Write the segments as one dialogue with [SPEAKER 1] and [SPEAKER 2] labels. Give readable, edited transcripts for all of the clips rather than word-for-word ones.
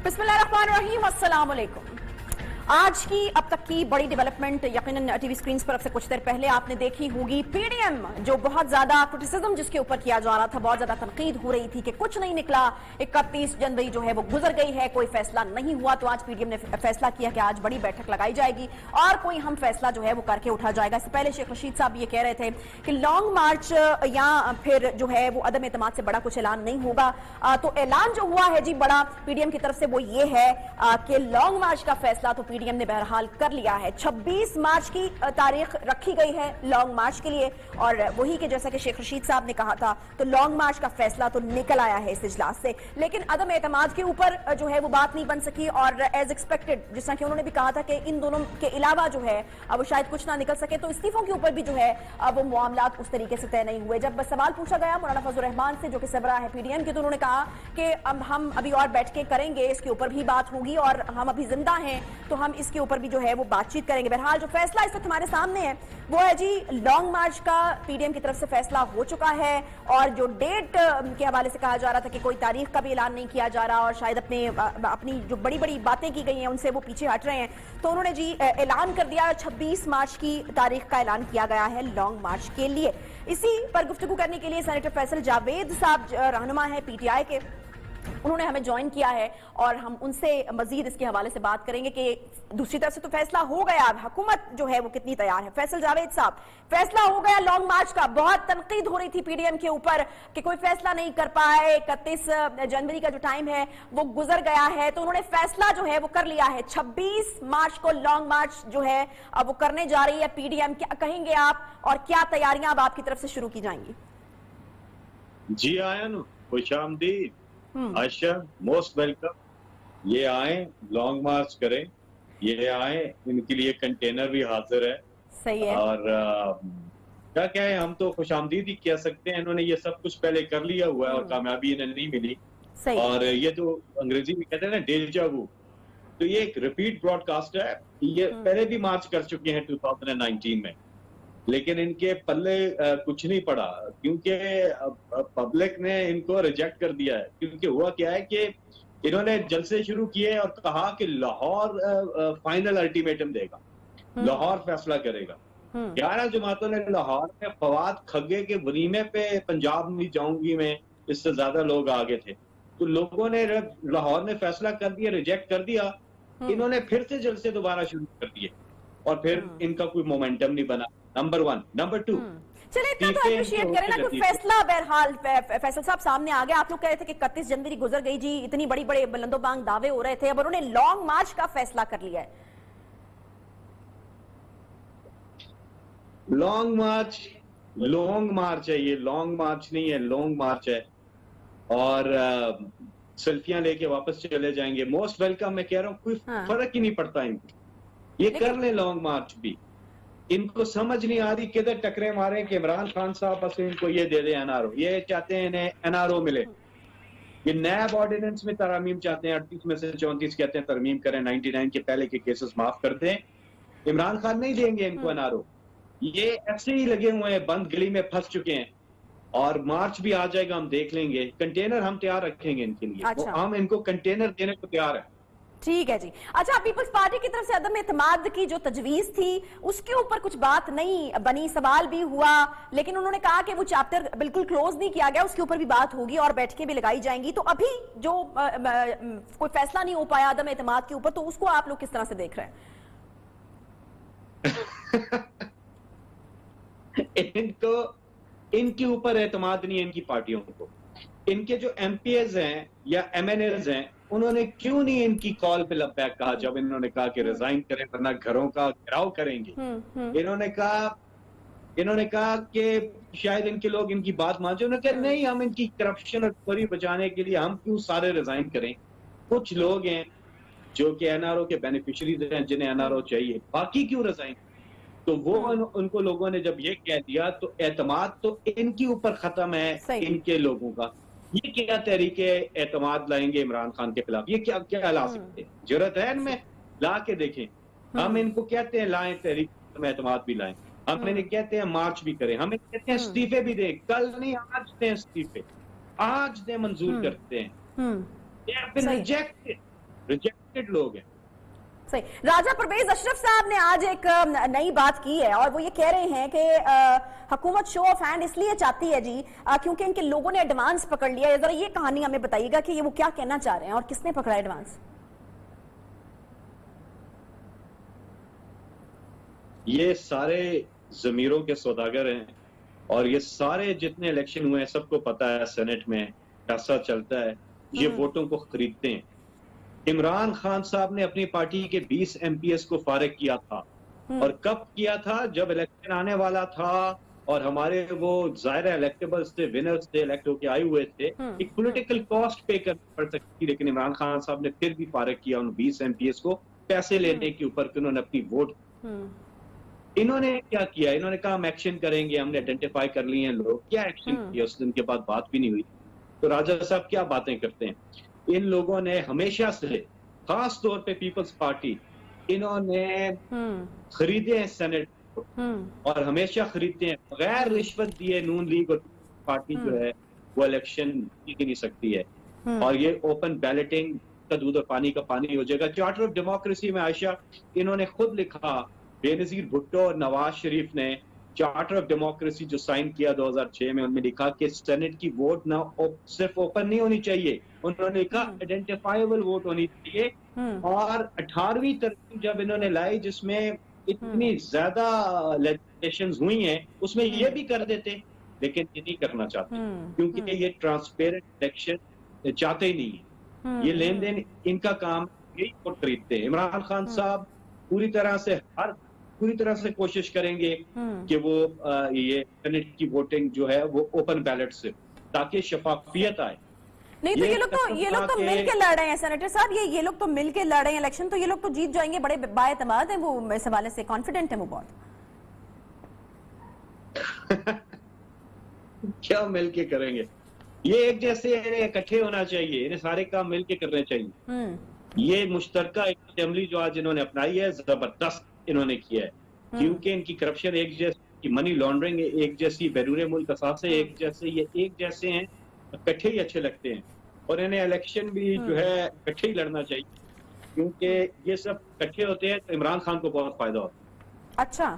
[SPEAKER 1] बिस्मिल्लाहिर्रहमानिर्रहीम, अस्सलाम वालेकुम। आज की अब तक की बड़ी डेवलपमेंट यकीनन टीवी स्क्रीन पर अब से कुछ देर पहले आपने देखी होगी। पीडीएम जो बहुत ज्यादा क्रिटिसिज्म जिसके ऊपर किया जा रहा था, बहुत ज्यादा तनकीद हो रही थी कि कुछ नहीं निकला, 31 जनवरी जो है वो गुजर गई है, कोई फैसला नहीं हुआ। तो आज पीडीएम ने फैसला किया कि आज बड़ी बैठक लगाई जाएगी और कोई हम फैसला जो है वो करके उठा जाएगा। इससे पहले शेख रशीद साहब ये कह रहे थे कि लॉन्ग मार्च या फिर जो है वो अदम एतमाद से बड़ा कुछ ऐलान नहीं होगा। तो ऐलान जो हुआ है जी बड़ा पीडीएम की तरफ से वो ये है कि लॉन्ग मार्च का फैसला तो पीडीएम ने बहरहाल कर लिया है। 26 मार्च की तारीख रखी गई है लॉन्ग मार्च के लिए और वही के जैसा कि शेख रशीद साहब ने कहा था तो लॉन्ग मार्च का फैसला तो निकल आया है इस इजलास से। लेकिन अदम एतमाद के ऊपर जो है वो बात नहीं बन सकी और एज एक्सपेक्टेड जिस तरह कि उन्होंने भी कहा था कि इन दोनों के अलावा जो है अब शायद कुछ ना निकल सके, तो इस्तीफों के ऊपर भी जो है वो मामलात उस तरीके से तय नहीं हुए। जब सवाल पूछा गया मौलाना फजल रहमान से जो कि सरबराह है पीडीएम के, तो उन्होंने कहा कि अब हम अभी और बैठ के करेंगे, इसके ऊपर भी बात होगी और हम अभी जिंदा हैं तो हम इसके ऊपर भी जो है वो बातचीत करेंगे। बहरहाल जो फैसला इस वक्त हमारे सामने है वो है जी लॉन्ग मार्च का पीडीएम की तरफ से फैसला हो चुका है और जो डेट के हवाले से कहा जा रहा था कि कोई तारीख का भी ऐलान नहीं किया जा रहा और शायद अपनी जो बड़ी बड़ी बातें की गई हैं उनसे वो पीछे हट रहे हैं, तो उन्होंने जी ऐलान कर दिया 26 मार्च की तारीख का ऐलान किया गया है लॉन्ग मार्च के लिए। इसी पर गुफ्तगू करने के लिए सेनेटर फैसल जावेद साहब रहनुमा है पीटीआई के, उन्होंने हमें ज्वाइन किया है और हम उनसे मजीद इसके हवाले से बात करेंगे कि दूसरी तरफ से तो फैसला हो गया, अब हुकूमत जो है वो कितनी तैयार है। फैसल जावेद साहब, फैसला हो गया लॉन्ग मार्च का, बहुत तनकीद हो रही थी पीडीएम के ऊपर कि कोई फैसला नहीं कर पाए, 31 जनवरी का जो टाइम है वो गुजर गया है, तो उन्होंने फैसला जो है वो कर लिया है 26 मार्च को लॉन्ग मार्च जो है अब वो करने जा रही है पीडीएम। क्या कहेंगे आप और क्या तैयारियां अब आपकी तरफ से शुरू की जाएंगी?
[SPEAKER 2] जी आयन, खुशामदीद, आयशा, मोस्ट वेलकम। ये आए, लॉन्ग मार्च करें, ये आए, इनके लिए कंटेनर भी हाजिर है।
[SPEAKER 1] सही है।
[SPEAKER 2] और क्या है, हम तो खुशामदीद ही कह सकते हैं। इन्होंने ये सब कुछ पहले कर लिया हुआ है और कामयाबी इन्हें नहीं मिली।
[SPEAKER 1] सही।
[SPEAKER 2] और ये जो अंग्रेजी में कहते हैं ना डेजा वू, तो ये एक रिपीट ब्रॉडकास्ट है। ये पहले भी मार्च कर चुके हैं 2019 में, लेकिन इनके पल्ले कुछ नहीं पड़ा क्योंकि पब्लिक ने इनको रिजेक्ट कर दिया है। क्योंकि हुआ क्या है कि इन्होंने जलसे शुरू किए और कहा कि लाहौर फाइनल अल्टीमेटम देगा, लाहौर फैसला करेगा। 11 जमातों ने लाहौर में फवाद खगे के वलीमे पे पंजाब नहीं जाऊंगी मैं, इससे ज्यादा लोग आगे थे, तो लोगों ने लाहौर ने फैसला कर दिया, रिजेक्ट कर दिया। इन्होंने फिर से जलसे दोबारा शुरू कर दिए और फिर इनका कोई मोमेंटम नहीं बना। नंबर 1, नंबर 2,
[SPEAKER 1] चलिए इतना तो अप्रिशिएट करें ना कि फैसला बहरहाल फैसल साहब सामने आ गया। आप लोग कह रहे थे कि 31 जनवरी गुजर गई जी, इतनी बड़ी बड़े बुलंदोबांग दावे हो रहे थे, अब उन्होंने लॉन्ग मार्च का फैसला कर लिया है।
[SPEAKER 2] लॉन्ग मार्च है, ये लॉन्ग मार्च नहीं है, लॉन्ग मार्च है। और सेल्फियां लेके वापस चले जाएंगे। मोस्ट वेलकम, मैं कह रहा हूँ, कोई फर्क ही नहीं पड़ता इनको, ये कर ले लॉन्ग मार्च भी। इनको समझ नहीं आ रही किधर टकरे मारे कि इमरान खान साहब बस इनको ये दे दे एनआरओ, ये चाहते हैं इन्हें एनआरओ मिले। ये नैब ऑर्डिनेंस में तरमीम चाहते हैं, 38 में से 34 कहते हैं तरमीम करें, 99 के पहले के केसेस माफ कर दें। इमरान खान नहीं देंगे इनको एनआरओ, ये ऐसे ही लगे हुए हैं, बंद गली में फंस चुके हैं। और मार्च भी आ जाएगा, हम देख लेंगे। कंटेनर हम तैयार रखेंगे इनके लिए।
[SPEAKER 1] अच्छा।
[SPEAKER 2] हम इनको कंटेनर देने को तैयार है।
[SPEAKER 1] ठीक है जी। अच्छा, पीपल्स पार्टी की तरफ से अदम एतमाद की जो तजवीज थी उसके ऊपर कुछ बात नहीं बनी, सवाल भी हुआ, लेकिन उन्होंने कहा कि वो चैप्टर बिल्कुल क्लोज नहीं किया गया, उसके ऊपर भी बात होगी और बैठकें भी लगाई जाएंगी। तो अभी जो कोई फैसला नहीं हो पाया अदम एतमाद के ऊपर, तो उसको आप लोग किस तरह से देख रहे हैं?
[SPEAKER 2] इनको इनके ऊपर एतमाद नहीं है, इनकी पार्टियों को। इनके जो एमपीएस हैं या एमएनएस हैं, उन्होंने क्यों नहीं इनकी कॉल पे लब्बैक कहा जब इन्होंने कहा कि रिजाइन करें वरना घरों का घेराव करेंगे। इन्होंने कहा कि शायद इनके लोग इनकी बात मान जाए। उन्होंने कहा नहीं, हम इनकी करप्शन और चोरी बचाने के लिए हम क्यों सारे रिजाइन करें। कुछ लोग हैं जो कि एनआरओ के बेनिफिशियरीज हैं, जिन्हें एनआरओ चाहिए, बाकी क्यों रिजाइन। तो वो उनको लोगों ने जब ये कह दिया तो एतमाद तो इनके ऊपर खत्म है, इनके लोगों का। ये क्या तरीके एतमाद लाएंगे इमरान खान के खिलाफ, ये क्या क्या ला सकते हैं? जरूरत है इनमें, ला के देखें। हम इनको कहते हैं लाएं तहरीक में एतमाद भी लाएं, हम इन्हें कहते हैं मार्च भी करें, हम इन्हें कहते हैं इस्तीफे भी दें। कल नहीं, आज दें इस्तीफे, आज दें, मंजूर करते हैं। रिजेक्टेड रिजेक्टेड लोग हैं।
[SPEAKER 1] सही। राजा परवेज अशरफ साहब ने आज एक नई बात की है और वो ये कह रहे हैं कि हुकूमत शो ऑफ हैंड इसलिए चाहती है जी क्योंकि इनके लोगों ने एडवांस पकड़ लिया है। जरा ये कहानी हमें बताइएगा कि ये वो क्या कहना चाह रहे हैं और किसने पकड़ा एडवांस।
[SPEAKER 2] ये सारे जमीरों के सौदागर हैं और ये सारे जितने इलेक्शन हुए हैं सबको पता है सेनेट में कैसा चलता है, ये वोटों को खरीदते हैं। इमरान खान साहब ने अपनी पार्टी के 20 एमपीएस को फारिग किया था और कब किया था? जब इलेक्शन आने वाला था और हमारे वो जाहिर इलेक्टेबल्स थे, विनर्स थे, इलेक्ट होके आए हुए थे। एक पॉलिटिकल कॉस्ट पे करनी पड़ सकती थी, लेकिन इमरान खान साहब ने फिर भी फारिग किया उन 20 एमपीएस को पैसे लेने के ऊपर कि उन्होंने अपनी वोट। इन्होंने क्या किया? इन्होंने कहा हम एक्शन करेंगे, हमने आइडेंटिफाई कर लिए हैं लोग। क्या एक्शन किया? उस दिन के बाद बात भी नहीं हुई। तो राजा साहब क्या बातें करते हैं? इन लोगों ने हमेशा से, खास तौर पे पीपल्स पार्टी, इन्होंने खरीदे हैं सेनेट और हमेशा खरीदते हैं। बगैर रिश्वत दिए नून लीग और पार्टी जो है वो इलेक्शन जीत ही नहीं सकती है और ये ओपन बैलेटिंग का दूध और पानी का पानी हो जाएगा। चार्टर ऑफ डेमोक्रेसी में आयशा इन्होंने खुद लिखा, बेनजीर भुट्टो और नवाज शरीफ ने चार्टर ऑफ डेमोक्रेसी जो साइन किया 2006 में, उनमें लिखा कि सेनेट की वोट ना सिर्फ ओपन नहीं होनी चाहिए, उन्होंने लिखा आइडेंटिफाइबल वोट होनी चाहिए। और 18वीं तरकीब जब इन्होंने लाई जिसमें इतनी ज्यादा लेजिस्लेशंस हुई हैं, उसमें ये भी कर देते, लेकिन ये नहीं करना चाहते क्योंकि ये ट्रांसपेरेंट इलेक्शन चाहते ही नहीं है। ये लेन देन इनका काम, यही वोट खरीदते हैं। इमरान खान साहब पूरी तरह से कोशिश करेंगे कि वो ये सेनेट की वोटिंग जो है वो ओपन बैलेट से, ताकि शफाफियत आए।
[SPEAKER 1] नहीं तो ये लोग तो मिल के लड़ रहे हैं सेनेटर साहब, ये लोग तो मिल के लड़ रहे हैं इलेक्शन, तो ये लोग तो जीत जाएंगे, बड़े बाएतमाद हैं वो, इस हवाले से कॉन्फिडेंट है वो बहुत।
[SPEAKER 2] क्या मिल के करेंगे? ये एक जैसे इकट्ठे होना चाहिए, इन्हें सारे काम मिल के करने चाहिए। ये मुश्तरका असेंबली जो आज इन्होंने अपनाई है, जबरदस्त इन्होंने किया है क्योंकि इनकी करप्शन एक जैसी, मनी लॉन्ड्रिंग एक जैसी, बैरून मुल्क असासे एक जैसे, ये एक जैसे हैं, इकट्ठे ही अच्छे लगते हैं और इन्हें इलेक्शन भी जो है इकट्ठे ही लड़ना चाहिए क्योंकि ये सब इकट्ठे होते हैं तो इमरान खान को बहुत फायदा होता है।
[SPEAKER 1] अच्छा,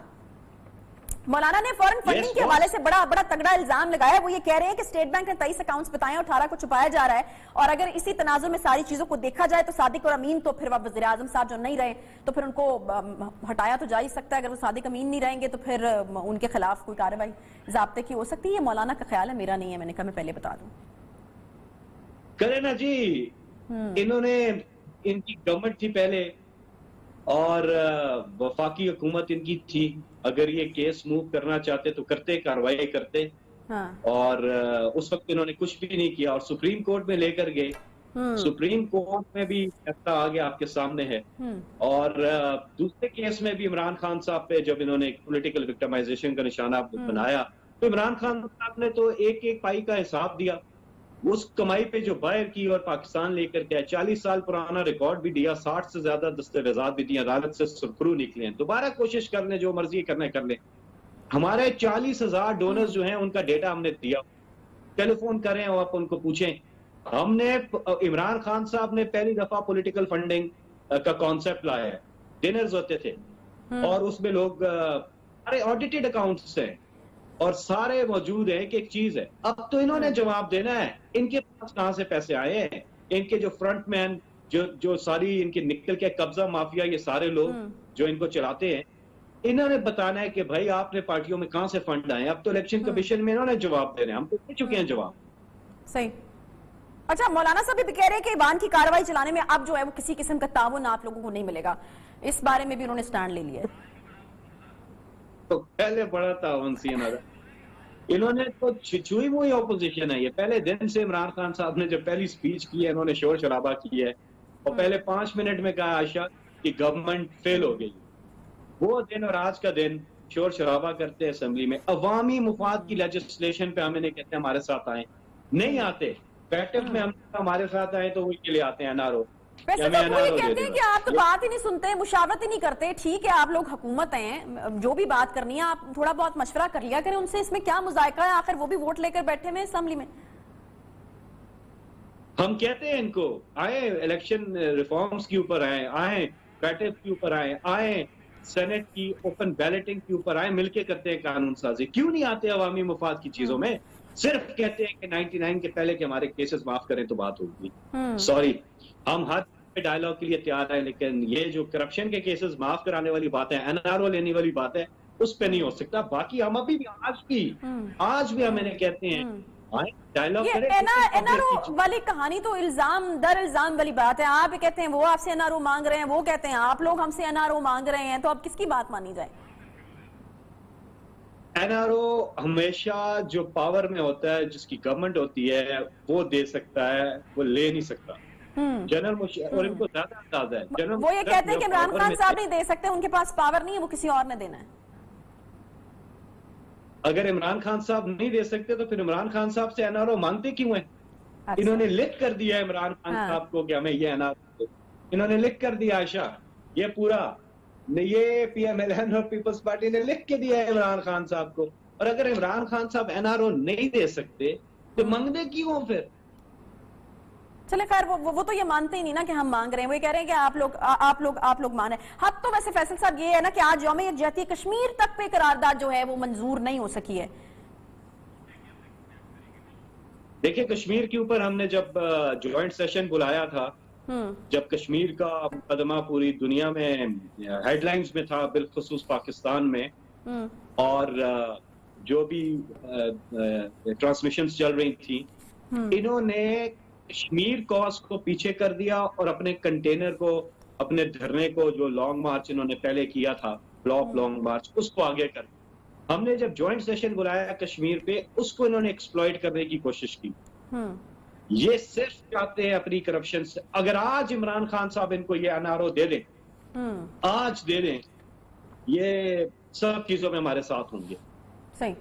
[SPEAKER 1] मौलाना ने फॉरेन फंडिंग के हवाले से बड़ा तगड़ा इल्जाम लगाया। वो ये कह रहे हैं कि स्टेट बैंक ने 23 अकाउंट्स बताए और 18 को छुपाया जा रहा है और अगर इसी तनाजुर में सारी चीजों को देखा जाए तो सादिक और अमीन तो फिर वज़ीर आज़म साहब जो नहीं रहे तो फिर उनको हटाया तो जा ही सकता है। अगर वो सादिक अमीन नहीं रहेंगे तो फिर उनके खिलाफ कोई कार्रवाई ज़ाब्ते की हो सकती है। मौलाना का ख्याल है, मेरा नहीं है, मैंने कहा मैं पहले बता दूं।
[SPEAKER 2] करे ना जी, इन्होंने, इनकी गवर्नमेंट थी पहले और वफाकी हुकूमत इनकी थी, अगर ये केस मूव करना चाहते तो करते, कार्रवाई करते। और उस वक्त इन्होंने कुछ भी नहीं किया और सुप्रीम कोर्ट में लेकर गए। सुप्रीम कोर्ट में भी फैसला आ गया, आपके सामने है। और दूसरे केस में भी इमरान खान साहब पे जब इन्होंने पॉलिटिकल विक्टिमाइजेशन का निशाना बनाया तो इमरान खान साहब ने तो एक एक पाई का हिसाब दिया, उस कमाई पे जो बाहर की और पाकिस्तान लेकर के 40 साल पुराना रिकॉर्ड भी दिया, 60 से ज्यादा दस्तावेजात भी दिए, अदालत से सुरखरू निकले हैं। दोबारा कोशिश कर लें, जो मर्जी करना कर लें। हमारे 40,000 डोनर्स जो हैं उनका डेटा हमने दिया, टेलीफोन करें और आप उनको पूछें। हमने, इमरान खान साहब ने पहली दफा पॉलिटिकल फंडिंग का कॉन्सेप्ट लाया है, डिनर्स होते थे और उसमें लोग, अरे ऑडिटेड अकाउंट्स हैं और सारे मौजूद है कि एक चीज है। अब तो इन्होंने जवाब देना है, इनके पास कहां से पैसे आए हैं। इनके जो फ्रंटमैन, जो सारी इनके निकल के कब्जा माफिया, ये सारे लोग जो इनको चलाते हैं, इन्होंने बताना है कि भाई आपने पार्टियों में कहां से फंड आए। अब तो इलेक्शन कमीशन में इन्होंने जवाब देने, हम तो दे चुके हैं जवाब।
[SPEAKER 1] सही। अच्छा, मौलाना साहब भी कह रहे हैं कि ईवान की कार्रवाई चलाने में अब जो है वो किसी किस्म का ताउन आप लोगों को नहीं मिलेगा, इस बारे में भी उन्होंने स्टैंड ले लिया है।
[SPEAKER 2] तो पहले बड़ा ताउन सी इन्होंने तो छुई हुई ऑपोजिशन है। ये पहले दिन से इमरान खान साहब ने जब पहली स्पीच की है, इन्होंने शोर शराबा किया है और पहले 5 मिनट में कहा आयशा कि गवर्नमेंट फेल हो गई। वो दिन और आज का दिन शोर शराबा करते हैं असेंबली में, अवामी मुफाद की लेजिस्लेशन पे हम इन्हें कहते हैं हमारे साथ आए, नहीं आते। बैठक में हम हमारे साथ आए तो वो के लिए आते हैं एनआरओ।
[SPEAKER 1] वैसे तो वो ये कहते हैं कि आप तो बात ही नहीं सुनते, मुशावरत ही नहीं करते। ठीक है, आप लोग हुकूमत हैं, जो भी बात करनी है आप थोड़ा बहुत मशवरा कर लिया करें उनसे, इसमें क्या मुजायका है? आखिर वो भी वोट लेकर बैठे हुए असेंबली में।
[SPEAKER 2] हम कहते हैं इनको आए इलेक्शन रिफॉर्म्स के ऊपर आए पैटेज के ऊपर आए सेनेट की ओपन बैलेटिंग के ऊपर आए, मिलके करते हैं कानून साजी। क्यों नहीं आते अवामी मुफाद की चीजों में? सिर्फ कहते हैं कि 99 के पहले के हमारे केसेस माफ करें तो बात होगी। सॉरी, हम हर डायलॉग के लिए तैयार है, लेकिन ये जो करप्शन के केसेस माफ कराने वाली बात है, एनआरओ लेने वाली बात है, उस पे नहीं हो सकता। बाकी हम अभी भी आज भी हम इन्हें कहते हैं डायलॉग
[SPEAKER 1] ये
[SPEAKER 2] करें।
[SPEAKER 1] एनआरओ वाली कहानी तो इल्जाम दर इल्जाम वाली बात है। आप कहते हैं वो आपसे एनआरओ मांग रहे हैं, वो कहते हैं आप लोग हमसे एनआरओ मांग रहे हैं, तो अब किसकी बात मानी जाए? एनआरओ
[SPEAKER 2] हमेशा जो पावर में होता है, जिसकी गवर्नमेंट होती है, वो दे सकता है, वो ले नहीं सकता। जनरल मुशर्रफ और इनको ज्यादा अंदाजा है।
[SPEAKER 1] वो ये कहते हैं कि इमरान खान साहब नहीं दे सकते, उनके पास पावर नहीं है, वो किसी और ने देना है।
[SPEAKER 2] अगर इमरान खान साहब नहीं दे सकते तो फिर इमरान खान साहब से एनआरओ मांगते क्यों हैं?
[SPEAKER 1] अच्छा।
[SPEAKER 2] इन्होंने लिख कर दिया इमरान खान साहब को कि हमें ये एनआरओ, इन्होंने लिख कर दिया आयशा, ये पूरा ये पीएमएलएन और पीपल्स पार्टी ने लिख के दिया है इमरान खान साहब को। और अगर इमरान खान साहब एनआरओ नहीं दे सकते तो मांगते क्यों फिर?
[SPEAKER 1] चले खैर, वो तो ये मानते ही नहीं ना कि हम मांग रहे हैं। वो ये कह रहे हैं कि आप लोग माने। हद तो वैसे फैसल साहब ये है ना कि आज यौम यकजहती कश्मीर तक पे करारदाद जो है वो मंजूर नहीं हो सकी है।
[SPEAKER 2] देखिए, कश्मीर के ऊपर हमने जब ज्वाइंट सेशन बुलाया था, जब कश्मीर का मुकदमा पूरी दुनिया में हेडलाइंस में था, बिलखुसूस पाकिस्तान में, और जो भी ट्रांसमिशंस चल रही थी, इन्होंने कश्मीर कॉज को पीछे कर दिया और अपने कंटेनर को, अपने धरने को, जो लॉन्ग मार्च इन्होंने पहले किया था, ब्लॉक लॉन्ग मार्च, उसको आगे कर। हमने जब जॉइंट सेशन बुलाया कश्मीर पे, उसको इन्होंने एक्सप्लॉइट करने की कोशिश की। ये सिर्फ चाहते हैं अपनी करप्शन से। अगर आज इमरान खान साहब इनको ये एनआरओ दे दें, आज दे दें, ये सब चीजों में हमारे साथ होंगे।
[SPEAKER 1] सही।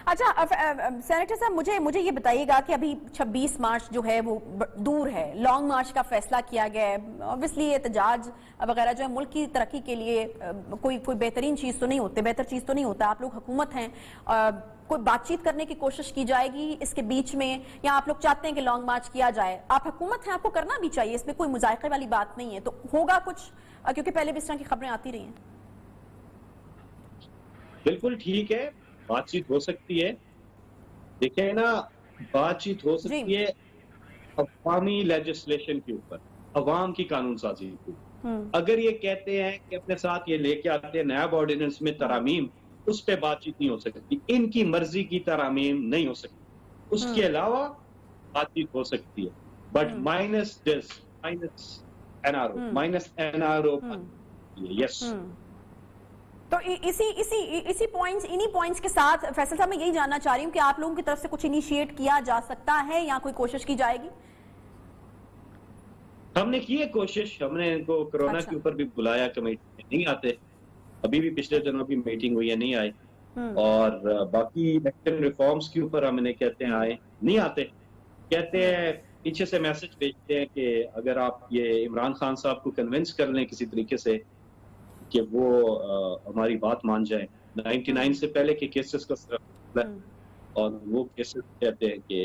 [SPEAKER 1] अच्छा सेनेटर साहब, मुझे ये बताइएगा कि अभी 26 मार्च जो है वो दूर है, लॉन्ग मार्च का फैसला किया गया है। ऑब्वियसली एहतजाज वगैरह जो है मुल्क की तरक्की के लिए कोई बेहतरीन चीज़ तो नहीं होती, बेहतर चीज़ तो नहीं होता। आप लोग हुकूमत हैं, कोई बातचीत करने की कोशिश की जाएगी इसके बीच में, या आप लोग चाहते हैं कि लॉन्ग मार्च किया जाए? आप हुकूमत हैं, आपको करना भी चाहिए, इसमें कोई मुजायके वाली बात नहीं है। तो होगा कुछ, क्योंकि पहले भी इस तरह की खबरें आती रही हैं।
[SPEAKER 2] बिल्कुल ठीक है, बातचीत हो सकती है। देखिए ना, बातचीत हो सकती है अवामी लेजिस्लेशन के ऊपर, अवाम की कानून साजी के ऊपर। अगर ये कहते हैं कि अपने साथ ये लेके आते हैं नया ऑर्डिनेंस में तरामीम, उस पर बातचीत नहीं हो सकती। इनकी मर्जी की तरामीम नहीं हो सकती। उसके अलावा बातचीत हो सकती है, but minus this, minus NRO, yes.
[SPEAKER 1] तो इन्हीं पॉइंट्स के साथ फैसल साहब, मैं यही जानना चाह रही हूँ कि आप लोगों की तरफ से कुछ इनिशिएट किया जा सकता है या कोई कोशिश की जाएगी?
[SPEAKER 2] हमने की है कोशिश, हमने इनको कोरोना के ऊपर भी बुलाया, कमेटी में नहीं आते। अभी भी पिछले दिनों भी मीटिंग हुई है, नहीं आए। और बाकी इलेक्शन रिफॉर्म्स के ऊपर हम इन्हें कहते हैं आए, नहीं आते। कहते हैं, पीछे से मैसेज भेजते हैं कि अगर आप ये इमरान खान साहब को कन्विंस कर लें किसी तरीके से कि वो हमारी बात मान जाए। 99 से पहले के केसेस का और वो केसेस कहते हैं कि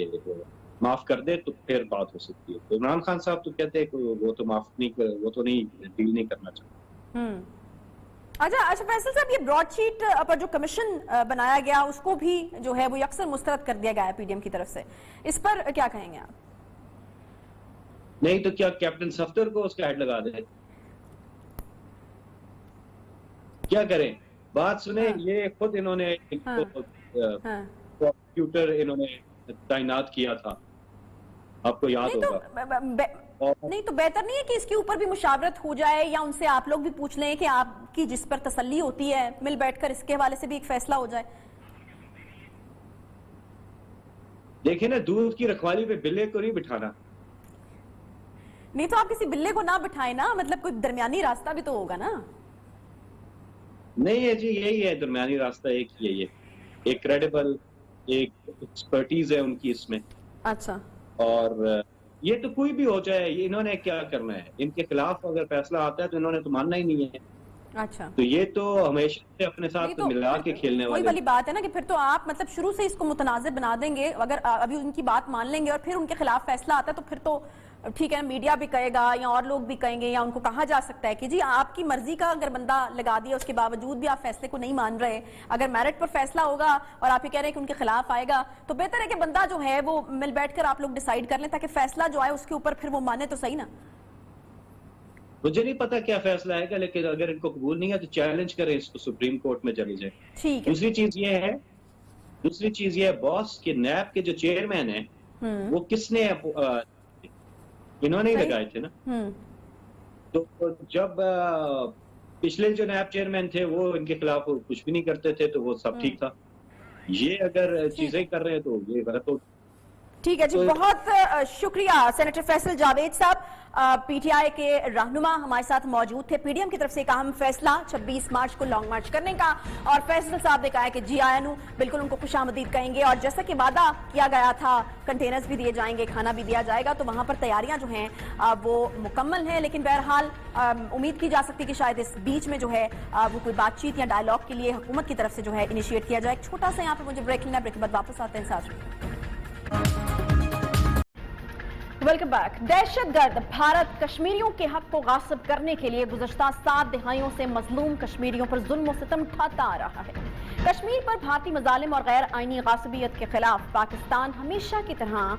[SPEAKER 2] माफ कर दे तो फिर बात हो सकती है। तो इमरान खान साहब तो कहते हैं कि वो तो माफ नहीं कर, वो तो नहीं डील नहीं करना चाहते।
[SPEAKER 1] अच्छा फैसल साहब, ये ब्रॉडशीट पर जो कमीशन बनाया गया उसको भी जो है वो अक्सर मुस्तरद कर दिया गया है पीडीएम की तरफ से, इस पर क्या कहेंगे आप?
[SPEAKER 2] नहीं तो क्या कैप्टन सफ्दर को उसका हेड लगा दे? क्या करें? बात सुने। ये खुद इन्होंने प्रोसिक्यूटर इन्होंने तैनात किया था, आपको याद होगा।
[SPEAKER 1] नहीं तो बेहतर नहीं है कि इसके ऊपर भी मुशावरत हो जाए, या उनसे आप लोग भी पूछ लें कि आपकी जिस पर तसल्ली होती है मिल बैठकर इसके हवाले से भी एक फैसला हो जाए?
[SPEAKER 2] देखिए ना, दूध की रखवाली पे बिल्ले को नहीं बिठाना।
[SPEAKER 1] नहीं तो आप किसी बिल्ले को ना बिठाए ना, मतलब कोई दरमियानी रास्ता भी तो होगा ना।
[SPEAKER 2] नहीं है जी, यही है दरमियानी रास्ता, एक ही है। एक क्रेडिबल, एक एक्सपर्टीज है उनकी इसमें।
[SPEAKER 1] अच्छा।
[SPEAKER 2] और ये तो कोई भी हो जाए, इन्होंने क्या करना है? इनके खिलाफ अगर फैसला आता है तो इन्होंने तो मानना ही नहीं है।
[SPEAKER 1] अच्छा,
[SPEAKER 2] तो ये तो हमेशा से अपने
[SPEAKER 1] नहीं
[SPEAKER 2] साथ
[SPEAKER 1] तो
[SPEAKER 2] मिला के खेलने
[SPEAKER 1] वही
[SPEAKER 2] वाले।
[SPEAKER 1] वाली बात है ना कि फिर तो आप मतलब शुरू से इसको मुतनाज़िर बना देंगे। अगर अभी उनकी बात मान लेंगे और फिर उनके खिलाफ फैसला आता है तो फिर तो ठीक है, मीडिया भी कहेगा या और लोग भी कहेंगे या उनको कहा जा सकता है कि जी आपकी मर्जी का अगर बंदा लगा दिया, उसके बावजूद भी आप फैसले को नहीं मान रहे, अगर मेरिट पर फैसला होगा और आप ये कह रहे हैं कि उनके खिलाफ आएगा, तो बेहतर है कि बंदा जो है वो मिल बैठकर आप लोग डिसाइड कर लें ताकि फैसला जो आए उसके ऊपर फिर वो माने तो सही ना।
[SPEAKER 2] मुझे नहीं पता क्या फैसला आएगा, लेकिन अगर इनको कबूल नहीं है तो चैलेंज करें इसको, सुप्रीम कोर्ट में चले जाए।
[SPEAKER 1] ठीक है।
[SPEAKER 2] दूसरी चीज ये है बॉस के नैब के जो चेयरमैन है वो किसने इन्होंने ही
[SPEAKER 1] सही।
[SPEAKER 2] लगाए थे ना।
[SPEAKER 1] हम्म।
[SPEAKER 2] तो जब पिछले जो नैब चेयरमैन थे वो इनके खिलाफ कुछ भी नहीं करते थे तो वो सब ठीक था। ये अगर
[SPEAKER 1] ठीक
[SPEAKER 2] चीजें
[SPEAKER 1] है,
[SPEAKER 2] कर रहे हैं तो ये गलत हो।
[SPEAKER 1] ठीक है जी,
[SPEAKER 2] तो
[SPEAKER 1] बहुत शुक्रिया सेनेटर फैसल जावेद साहब। पीटीआई के रहनुमा हमारे साथ मौजूद थे। पीडीएम की तरफ से एक अहम फैसला 26 मार्च को लॉन्ग मार्च करने का, और फैसल साहब ने कहा है कि जी आयानू बिल्कुल उनको खुशामदीद कहेंगे, और जैसा कि वादा किया गया था कंटेनर्स भी दिए जाएंगे, खाना भी दिया जाएगा, तो वहां पर तैयारियां जो हैं वो मुकम्मल हैं। लेकिन बहरहाल उम्मीद की जा सकती है कि शायद इस बीच में जो है वो कोई बातचीत या डायलॉग के लिए हुकूमत की तरफ से जो है इनिशिएट किया जाए। एक छोटा सा यहाँ पर मुझे ब्रेक लेना, ब्रेक के बाद वापस आते हैं साथ। Welcome back. दहशतगर्द भारत कश्मीरियों के हक को गासिब करने के लिए गुज़श्ता 7 दिहाइयों से मजलूम कश्मीरियों पर जुल्म और सितम उठाता आ रहा है। कश्मीर पर भारतीय मजालिम और गैर आईनी गासिबियत के खिलाफ पाकिस्तान हमेशा की तरह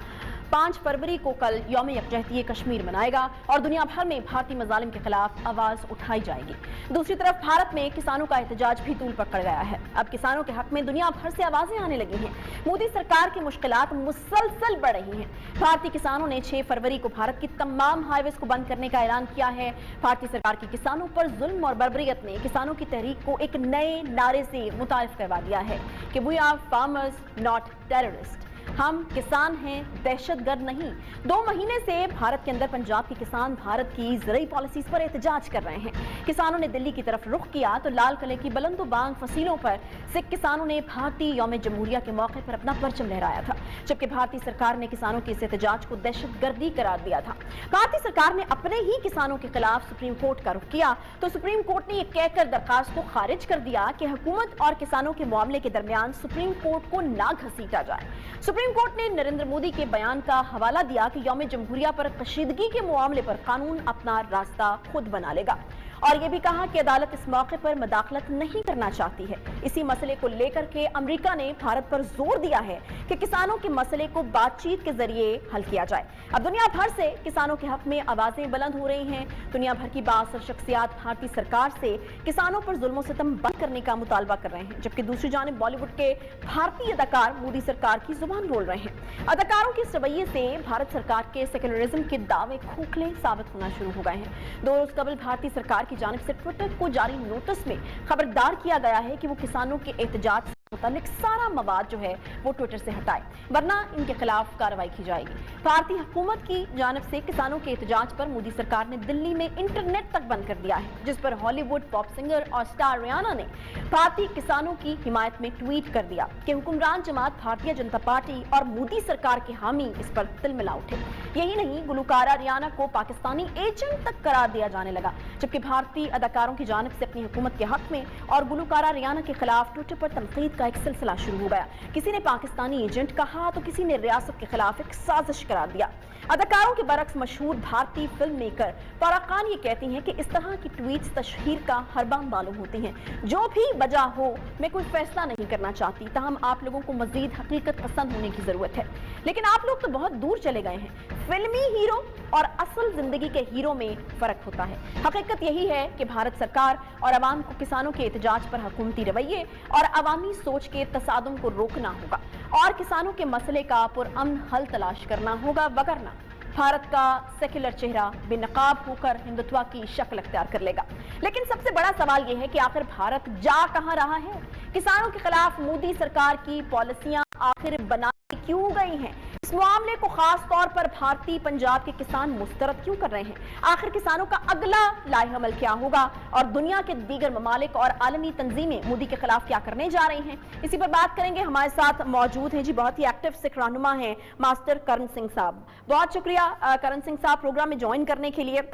[SPEAKER 1] 5 फरवरी को कल यौम यकजहती कश्मीर मनाएगा और दुनिया भर में भारतीय मजालिम के खिलाफ आवाज उठाई जाएगी। दूसरी तरफ भारत में किसानों का एहतजाज भी तूल पकड़ गया है। अब किसानों के हक में दुनिया भर से आवाजें आने लगी हैं। मोदी सरकार की मुश्किलात मुसलसल बढ़ रही हैं। भारतीय किसानों ने 6 फरवरी को भारत की तमाम हाईवेज को बंद करने का ऐलान किया है। भारतीय सरकार की किसानों पर जुल्म और बर्बरियत ने किसानों की तहरीक को एक नए नारे से मुतारिफ करवा दिया है कि we are farmers not terrorist. हम किसान हैं, दहशतगर्द नहीं। 2 महीने से भारत के अंदर पंजाब के किसान भारत की ज़रूरी पॉलिसीज पर एहतजाज कर रहे हैं। किसानों ने दिल्ली की तरफ रुख किया तो लाल किले की बुलंदोबांग फसीलों पर सिख किसानों ने भारतीय यौम जमहूरिया के मौके पर अपना परचम लहराया था, जबकि भारतीय सरकार ने किसानों के इस एहतजाज को दहशतगर्दी करार दिया था। भारतीय सरकार ने अपने ही किसानों के खिलाफ सुप्रीम कोर्ट का रुख किया तो सुप्रीम कोर्ट ने यह कहकर दरखास्त को खारिज कर दिया कि हुकूमत और किसानों के मामले के दरमियान सुप्रीम कोर्ट को ना घसीटा जाए। सुप्रीम कोर्ट ने नरेंद्र मोदी के बयान का हवाला दिया कि यौम जमहूरिया पर कशीदगी के मामले पर कानून अपना रास्ता खुद बना लेगा, और यह भी कहा कि अदालत इस मौके पर मदाखलत नहीं करना चाहती है। इसी मसले को लेकर के अमेरिका ने भारत पर जोर दिया है कि किसानों के मसले को बातचीत के जरिए हल किया जाए। अब दुनिया भर से किसानों के हक में आवाजें बुलंद हो रही हैं। दुनिया भर की बाअसर शख्सियात भारतीय सरकार से किसानों पर जुल्म सितम बंद करने का मुतालबा कर रहे हैं, जबकि दूसरी जानिब बॉलीवुड के भारतीय अदाकार मोदी सरकार की जुबान बोल रहे हैं। अदाकारों के इस रवैये से भारत सरकार के सेक्युलरिज्म के दावे खोखले साबित होना शुरू हो गए हैं। 2 रोज कबल भारतीय सरकार की जानिब से ट्विटर को जारी नोटिस में खबरदार किया गया है कि वो किसानों के एहतजाज से मुतालिक सारा मवाद जो है वो ट्विटर से हटाए, वरना इनके खिलाफ कार्रवाई की जाएगी। भारतीय हुकूमत की जानिब से किसानों के एहतजाज पर मोदी सरकार ने दिल्ली में इंटरनेट तक बंद कर दिया है, जिस पर हॉलीवुड पॉप सिंगर और स्टार रियाना ने भारतीय किसानों की हिमायत में ट्वीट कर दिया कि हुक्मरान जमात भारतीय जनता पार्टी और मोदी सरकार के हामी इस पर तिलमिला उठे। यही नहीं, गुलकारा रियाना को पाकिस्तानी एजेंट तक करार दिया जाने लगा, जबकि भारतीय अदाकारों की जानिब से अपनी हुकूमत के हक में और गुलकारा रियाना के खिलाफ ट्विटर पर तनकीद का एक सिलसिला शुरू हो गया। किसी ने पाकिस्तानी एजेंट कहा तो किसी ने रियासत के खिलाफ एक साजिश करार दिया। अदाकारों के बरक्स मशहूर भारतीय फिल्म मेकर फराह खान ये कहती हैं कि इस तरह की ट्वीट्स तशहीर का हरबा मालूम होती हैं। जो भी वजह हो, मैं कोई फैसला नहीं करना चाहती, ताहम आप लोगों को मजीद हकीकत पसंद होने की जरूरत है। लेकिन आप लोग तो बहुत दूर चले गए हैं। फिल्मी हीरो और असल जिंदगी के हीरो में फर्क होता है। हकीकत यही है कि भारत सरकार और अवाम को किसानों के एहतजाज पर हुकूमती रवैये और अवामी सोच के तसादुम को रोकना होगा और किसानों के मसले का पुरअमन हल तलाश करना होगा, वगरना भारत का सेक्युलर चेहरा बेनकाब होकर हिंदुत्व की शक्ल अख्तियार कर लेगा। लेकिन सबसे बड़ा सवाल यह है कि आखिर भारत जा कहां रहा है? किसानों के खिलाफ मोदी सरकार की पॉलिसियां आखिर बनाई क्यों गई हैं? इस मामले को खास तौर पर भारतीय पंजाब के किसान मुस्तरद क्यों कर रहे हैं? आखिर किसानों का अगला लाएहमल क्या होगा और दुनिया के दीगर ममालिक और आलमी तंजीमें मोदी के खिलाफ क्या करने जा रही हैं? इसी पर बात करेंगे। हमारे साथ मौजूद हैं जी बहुत ही एक्टिव सिख रहनुमा हैं मास्टर करण सिंह साहब। बहुत शुक्रिया करण सिंह साहब प्रोग्राम में ज्वाइन करने के लिए।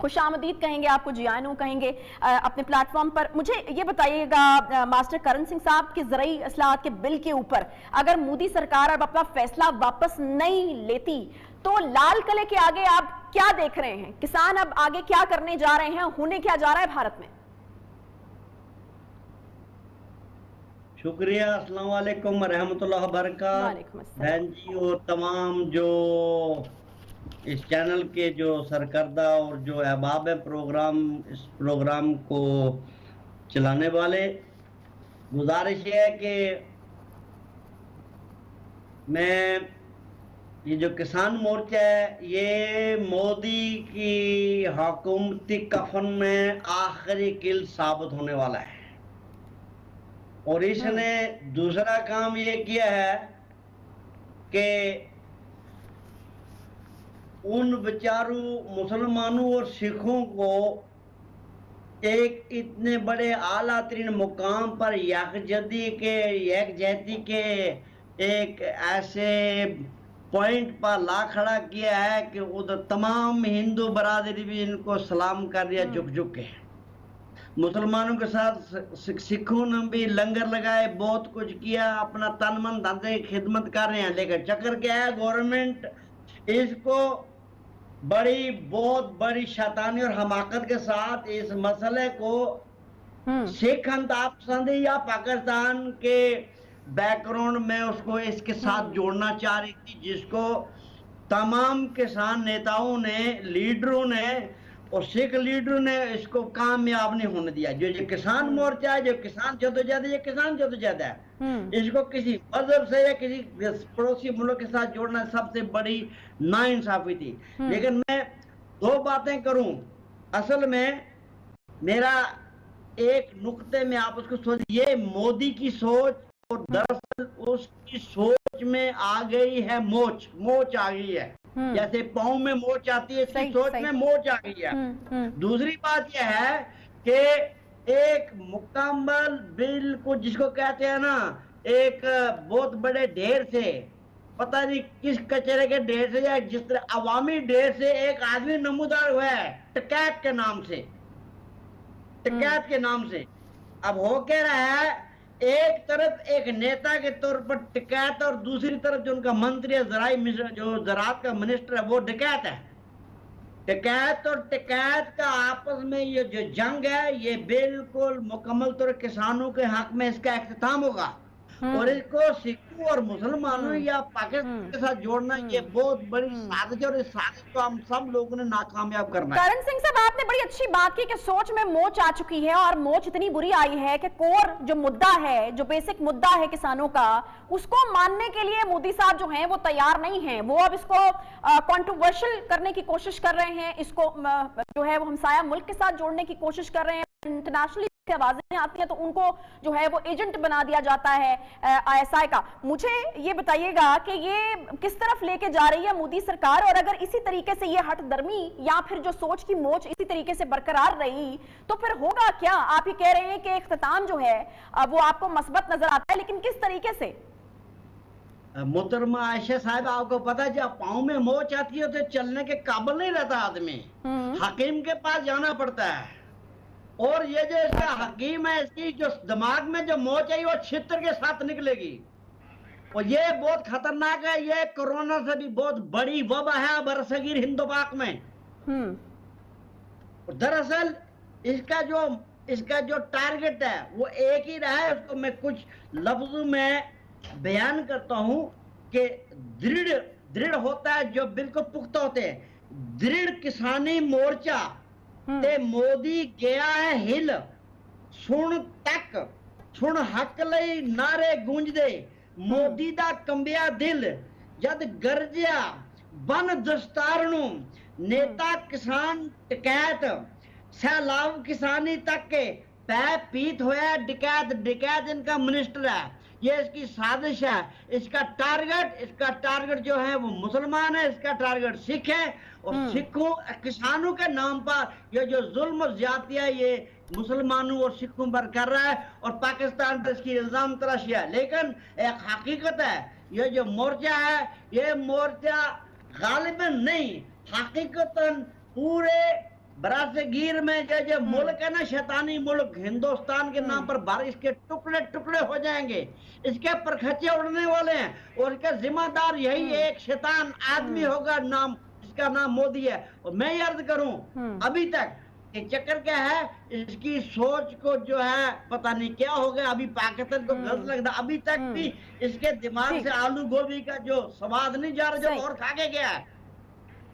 [SPEAKER 1] खुशामदीद कहेंगे, आपको जियानो कहेंगे अपने प्लेटफॉर्म पर। मुझे ये बताइएगा मास्टर करण सिंह साहब कि ज़राई इस्लाहात के बिल के ऊपर अगर मोदी सरकार अब अपना फैसला वापस नहीं लेती तो लाल किले के आगे आप क्या देख रहे हैं? किसान अब आगे क्या करने जा रहे हैं, होने क्या जा रहा है भारत में?
[SPEAKER 3] शुक्रिया, अस्सलाम वालेकुम रहमतुल्लाह बरकात।
[SPEAKER 1] वालेकुम अस्सलाम।
[SPEAKER 3] बहन जी और तमाम जो इस चैनल के जो सरकर्दा और जो अहबाब है प्रोग्राम, इस प्रोग्राम को चलाने वाले, गुजारिश है कि मैं ये जो किसान मोर्चा है ये मोदी की हुकूमती कफन में आखिरी किल साबित होने वाला है। और इसने दूसरा काम ये किया है कि उन बेचारों मुसलमानों और सिखों को एक इतने बड़े आला तरीन मुकाम पर यकजहती के एक ऐसे पॉइंट पर ला खड़ा किया है कि उधर तमाम हिंदू बरादरी भी इनको सलाम कर दिया झुक झुक के। मुसलमानों के साथ सिखों ने भी लंगर लगाए, बहुत कुछ किया, अपना तन मन धन से खिदमत कर रहे हैं। लेकिन चक्कर क्या है, गवर्नमेंट इसको बहुत बड़ी शैतानी और हमाकत के साथ इस मसले को सिख पसंदी या पाकिस्तान के बैकग्राउंड में उसको इसके साथ जोड़ना चाह रही थी, जिसको तमाम किसान नेताओं ने, लीडरों ने और सिख लीडरों ने इसको कामयाब नहीं होने दिया। जो किसान मोर्चा है, जो किसान जदोजहद है, ये किसान जदोजहद है। इसको किसी मजहब से या किसी पड़ोसी मुल्क के साथ जोड़ना सबसे बड़ी नाइंसाफी थी। लेकिन मैं दो बातें करूं, असल में मेरा एक नुक्ते में आप उसको सोच, ये मोदी की सोच और दरअसल उसकी सोच में आ गई है मोच आ गई है। जैसे पाँव में मोच आती है, इसकी सोच में मोच आ गई है। दूसरी बात यह है कि एक मुकम्मल बिल्कुल जिसको कहते हैं ना, एक बहुत बड़े ढेर से, पता नहीं किस कचरे के ढेर से या जिस तरह अवामी ढेर से एक आदमी नमूदार हुआ है टिकैत के नाम से, टिकैत के नाम से। अब हो क्या रहा है, एक तरफ एक नेता के तौर पर टिकैत और दूसरी तरफ जो उनका मंत्री है, जो ज़राअत का मिनिस्टर है, वो डकैत है। टिकैत और टिकैत का आपस में ये जो जंग है, ये बिल्कुल मुकम्मल तौर किसानों के हक में इसका इख्तिताम होगा। और इसको सिखों और मुसलमानों या पाकिस्तान के साथ जोड़ना ये बहुत बड़ी साजिश, और इस साजिश को हम सब लोगों ने नाकामयाब करना है।
[SPEAKER 1] करण सिंह साहब, आपने बड़ी अच्छी बात की कि सोच में मोच आ चुकी है, और मोच इतनी बुरी आई है कि कोर जो मुद्दा है, जो बेसिक मुद्दा है किसानों का, उसको मानने के लिए मोदी साहब जो हैं वो तैयार नहीं हैं। वो अब इसको कंट्रोवर्शियल करने की कोशिश कर रहे हैं, इसको जो है वो हमसाया मुल्क के साथ जोड़ने की कोशिश कर रहे हैं। इंटरनेशनली आवाजें आती हैं तो उनको जो है वो एजेंट बना दिया जाता है आईएसआई का। मुझे ये बताइएगा कि ये किस तरफ लेके जा रही है मोदी सरकार, और अगर इसी तरीके से ये हठधर्मी या फिर जो सोच की मोच इसी तरीके से बरकरार रही तो फिर होगा क्या? आप ही कह रहे हैं कि इख्तिताम जो है वो आपको मस्बत नजर आता है, लेकिन किस तरीके से?
[SPEAKER 3] मोहतरमा आयशा साहब, आपको पता है जब पाँव में मोच आती है तो चलने के काबिल नहीं रहता आदमी, हकीम के पास जाना पड़ता है। और ये जो इसका हकीम है, इसकी जो दिमाग में जो मोच है वो छित्र के साथ निकलेगी, और ये बहुत खतरनाक है। ये कोरोना से भी बहुत बड़ी वबा है बरसगीर हिंदू पाक में। दरअसल इसका जो टारगेट है वो एक ही रहा है। उसको मैं कुछ लफ्जों में बयान करता हूं कि दृढ़ होता है जो बिल्कुल पुख्ता होते हैं। दृढ़ किसानी मोर्चा ते मोदी गया है हिल, सुन तक सुन हक लई नारे गूंजदे, मोदी दा कंबिया दिल जद गरजिया बन दस्तारनू, नेता किसान टिकैत सैलाब किसानी तक के पै पीत होया डकैत इनका मिनिस्टर है। ये इसकी साजिश है। इसका टारगेट जो है वो मुसलमान है, इसका टारगेट सिख है, और सिखों किसानों के नाम पर ये जो जुल्म और ज्यादतियां ये मुसलमानों और सिखों पर कर रहा है, और पाकिस्तान पर इसकी इल्जाम तराशी है। लेकिन एक हकीकत है, ये जो मोर्चा है ये मोर्चा गालिबन नहीं, हकीकतन पूरे बरासगीर में जो मुल्क है ना, शैतानी मुल्क हिंदुस्तान के नाम पर बारिश के टुकड़े टुकड़े हो जाएंगे, इसके परखच्चे उड़ने वाले हैं, और इसका जिम्मेदार यही एक शैतान आदमी होगा, नाम इसका नाम मोदी है। और मैं ये अर्ज करूं, अभी तक ये चक्कर क्या है, इसकी सोच को जो है पता नहीं क्या हो गया, अभी पाकिस्तान को गलत लगता, अभी तक भी इसके दिमाग से आलू गोभी का जो स्वाद नहीं जा रहा, जो और खा के गया है।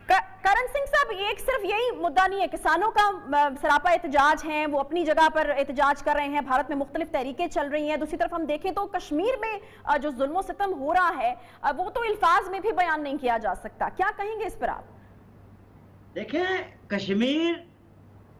[SPEAKER 1] करण सिंह साहब, ये सिर्फ यही मुद्दा नहीं है, किसानों का सरापा एहतजाज है, वो अपनी जगह पर एहतजाज कर रहे हैं, भारत में मुख्तलिफ तहरीकें चल रही हैं। दूसरी तरफ हम देखें तो कश्मीर में जो जुल्म सितम हो रहा है वो तो अल्फाज में भी बयान नहीं किया जा सकता, क्या कहेंगे इस पर आप?
[SPEAKER 3] देखें, कश्मीर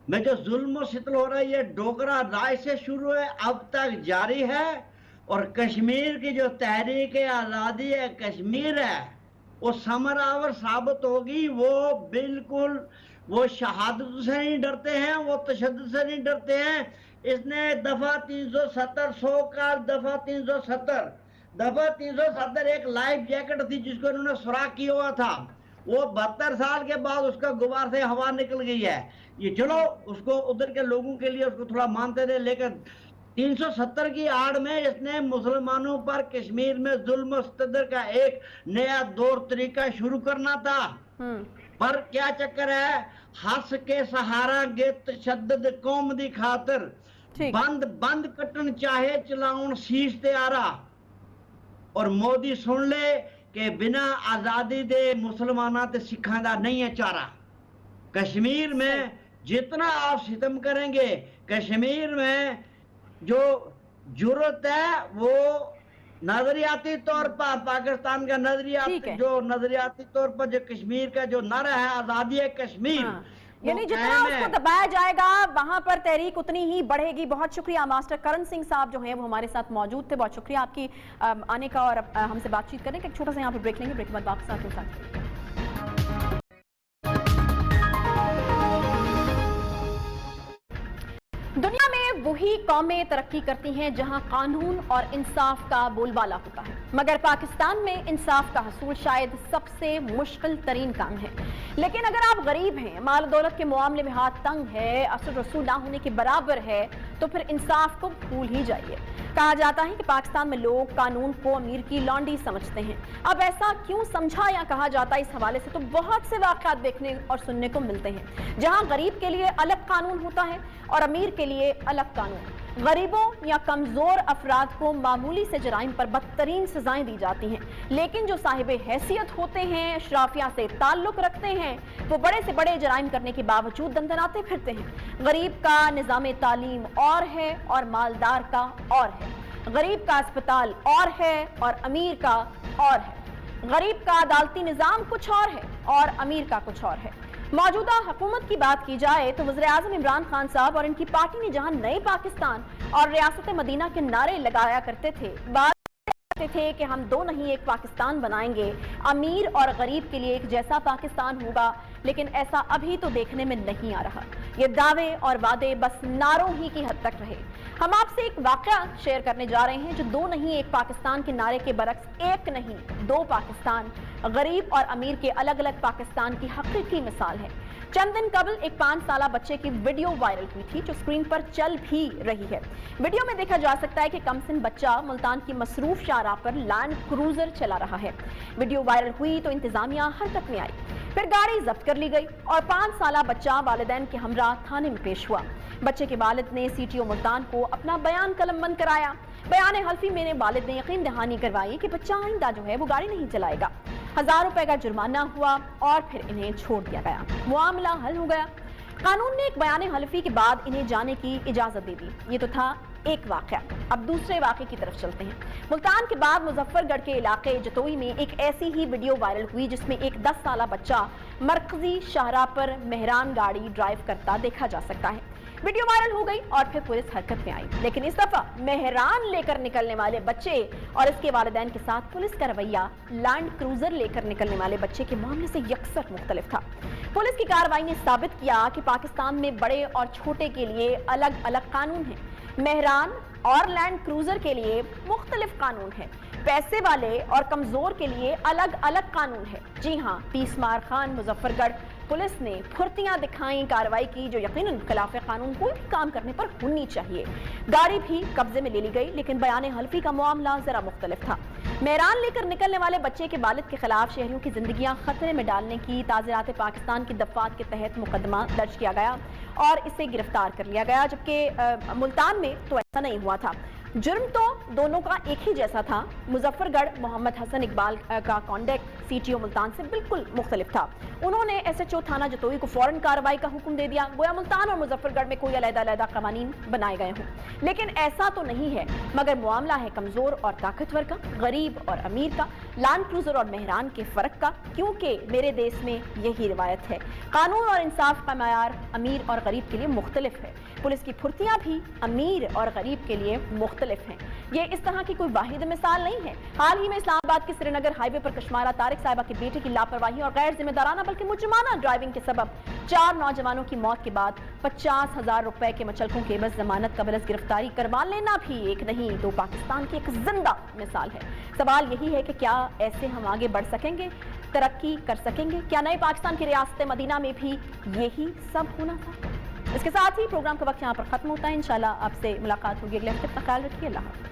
[SPEAKER 3] में जो जुल्म सितम हो रहा है ये डोगरा राय से शुरू है, अब तक जारी है, और कश्मीर की जो तहरीक आज़ादी है कश्मीर है वो समरावर साबित होगी। वो बिल्कुल वो शहादत से नहीं डरते हैं, वो तशद्दुद से नहीं डरते हैं। इसने दफा 370 100 का दफा 370 एक लाइफ जैकेट थी जिसको इन्होंने सुराख किया हुआ था, वो 72 साल के बाद उसका गुबार से हवा निकल गई है। ये चलो उसको उधर के लोगों के लिए उसको थोड़ा मानते थे, लेकिन 370 की आड़ में इसने मुसलमानों पर कश्मीर में जुल्म सतदर का एक नया दौर तरीका शुरू करना था। पर क्या चक्कर है, हंस के सहारा गे तशद्दुद कौम दी खातिर, बंद कटन चाहे चलाउन शीश ते आरा। और मोदी सुन ले कि बिना आजादी दे मुसलमाना ते सिखां दा नहीं है चारा। कश्मीर में जितना आप सितम करेंगे, कश्मीर में जो जरूरत है वो नजरियाती तौर पर पाकिस्तान का नजरियाती तौर पर जो कश्मीर का जो नारा है आजादी है कश्मीर,
[SPEAKER 1] यानी जितना उसको दबाया जाएगा वहां पर तहरीक उतनी ही बढ़ेगी। बहुत शुक्रिया मास्टर करण सिंह साहब जो हैं वो हमारे साथ मौजूद थे, बहुत शुक्रिया आपकी आने का और हमसे बातचीत करने का। एक छोटा सा यहाँ पे ब्रेक लेंगे, ब्रेक के बाद वापस आपके साथ। दुनिया में वही कौमें तरक्की करती हैं जहां कानून और इंसाफ का बोलबाला होता है, मगर पाकिस्तान में इंसाफ का हसूल शायद सबसे मुश्किल तरीन काम है। लेकिन अगर आप गरीब हैं, माल दौलत के मामले में हाथ तंग है, असर रसूल ना होने के बराबर है, तो फिर इंसाफ को भूल ही जाइए। कहा जाता है कि पाकिस्तान में लोग कानून को अमीर की लौंडी समझते हैं। अब ऐसा क्यों समझा या कहा जाता है, इस हवाले से तो बहुत से वाक़यात देखने और सुनने को मिलते हैं जहां गरीब के लिए अलग कानून होता है और अमीर के लिए अलग कानून। गरीबों या कमजोर अफराद को मामूली से जराइम पर बदतरीन सजाएं दी जाती हैं, लेकिन जो साहिब हैसियत होते हैं, अशराफिया से ताल्लुक रखते हैं, वो बड़े से बड़े जराइम करने के बावजूद दंदनाते फिरते हैं। गरीब का निज़ाम तालीम और है और मालदार का और है। गरीब का अस्पताल और है और अमीर का और है। गरीब का अदालती निज़ाम कुछ और है और अमीर का कुछ और है। मौजूदा हुकूमत की बात की जाए तो वज़ीर-ए-आज़म इमरान खान साहब और इनकी पार्टी ने जहां नए पाकिस्तान और रियासत मदीना के नारे लगाया करते थे, बात करते थे कि हम दो नहीं एक पाकिस्तान बनाएंगे, अमीर और गरीब के लिए एक जैसा पाकिस्तान होगा, लेकिन ऐसा अभी तो देखने में नहीं आ रहा। ये दावे और वादे बस नारों ही की हद तक रहे। हम आपसे एक वाकया शेयर करने जा रहे हैं जो दो नहीं एक पाकिस्तान के नारे के बरक्स एक नहीं दो पाकिस्तान, गरीब और अमीर के अलग अलग पाकिस्तान की हकीकी मिसाल है। चंद दिन कबल एक 5 साल बच्चे की वीडियो वायरल हुई थी जो स्क्रीन पर चल भी रही है। वीडियो में देखा जा सकता है कि कमसिन बच्चा मुल्तान की मसरूफ शाहराह पर लैंड क्रूजर चला रहा है। वीडियो वायरल हुई तो इंतजामिया हरकत में आई, फिर गाड़ी जब्त कर ली गई और 5 साल बच्चा वालिदैन के हमरा थाने में पेश हुआ। बच्चे के वालिद ने सीटीओ मुल्तान को अपना बयान कलमबंद कराया। बयान हल्फी में वालिद ने यकीन दहानी करवाई कि बच्चा आइंदा जो है वो गाड़ी नहीं चलाएगा। 1000 रुपए का जुर्माना हुआ और फिर इन्हें छोड़ दिया गया। मामला हल हो गया। कानून ने एक बयान हल्फी के बाद इन्हें जाने की इजाजत दे दी। ये तो था एक वाकया। अब दूसरे वाकये की तरफ चलते हैं। मुल्तान के बाद मुजफ्फरगढ़ के इलाके जतोई में एक ऐसी ही वीडियो वायरल हुई जिसमें एक 10 साल बच्चा मरकजी शाहराह पर मेहरान गाड़ी ड्राइव करता देखा जा सकता है। वीडियो वायरल हो गई और फिर पुलिस हरकत में आई, लेकिन इस दफा मेहरान लेकर निकलने वाले बच्चे और इसके वालिदैन के साथ पुलिस का रवैया लैंड क्रूजर लेकर निकलने वाले बच्चे के मामले से यकसर मुख्तलिफ था। पुलिस की कार्रवाई ने साबित किया कि पाकिस्तान में बड़े और छोटे के लिए अलग अलग कानून हैं। मेहरान और लैंड क्रूजर के लिए मुख्तलिफ कानून है। पैसे वाले और कमजोर के लिए अलग अलग कानून है। जी हाँ, तीसमार खान मुजफ्फरगढ़ पुलिस ने फुर्तियां दिखाई, कार्रवाई की जो यकीनन खिलाफ कानून कोई भी काम करने पर होनी चाहिए। गाड़ी भी कब्जे में ले ली गई, लेकिन बयान हल्फी का मामला जरा मुख्तलिफ था। मेहरान लेकर निकलने वाले बच्चे के वालिद के खिलाफ शहरियों की जिंदगियां खतरे में डालने की ताज़ीरात पाकिस्तान की दफात के तहत मुकदमा दर्ज किया गया और इसे गिरफ्तार कर लिया गया, जबकि मुल्तान में तो ऐसा नहीं हुआ था। जुर्म तो दोनों का एक ही जैसा था। मुजफ्फरगढ़ मोहम्मद हसन इकबाल का कॉन्डक्ट सीटीओ मुल्तान से बिल्कुल मुख्तलिफ था। उन्होंने एसएचओ थाना जतोई को फौरन कार्रवाई का हुक्म दे दिया, गोया मुल्तान और मुजफ्फरगढ़ में कोई अलग-अलग कवानीन बनाए गए हों। लेकिन ऐसा तो नहीं है, मगर मामला है कमजोर और ताकतवर का, गरीब और अमीर का, लैंड क्रूजर और मेहरान के फर्क का, क्योंकि मेरे देश में यही रिवायत है। कानून और इंसाफ का मयार अमीर और गरीब के लिए मुख्तलिफ है। पुलिस की फुर्तियां भी अमीर और गरीब के लिए मुख्तलिफ हैं। ये इस तरह की कोई वाहिद मिसाल नहीं है। हाल ही में इस्लामाबाद के श्रीनगर हाईवे पर कश्मारा तारिक साहिबा के बेटे की लापरवाही और गैर जिम्मेदाराना बल्कि मुजरिमाना ड्राइविंग के सबब 4 नौजवानों की मौत के बाद 50,000 रुपए के मचलकों के एवज जमानत कबल गिरफ्तारी करवा लेना भी एक नहीं तो पाकिस्तान की एक जिंदा मिसाल है। सवाल यही है कि क्या ऐसे हम आगे बढ़ सकेंगे, तरक्की कर सकेंगे? क्या नए पाकिस्तान की रियासत मदीना में भी यही सब होना था? इसके साथ ही प्रोग्राम का वक्त यहाँ पर खत्म होता है। इंशाल्लाह आपसे मुलाकात होगी अगले हफ्ते। अपना ख्याल रखिए। अल्लाह हाफ़िज़।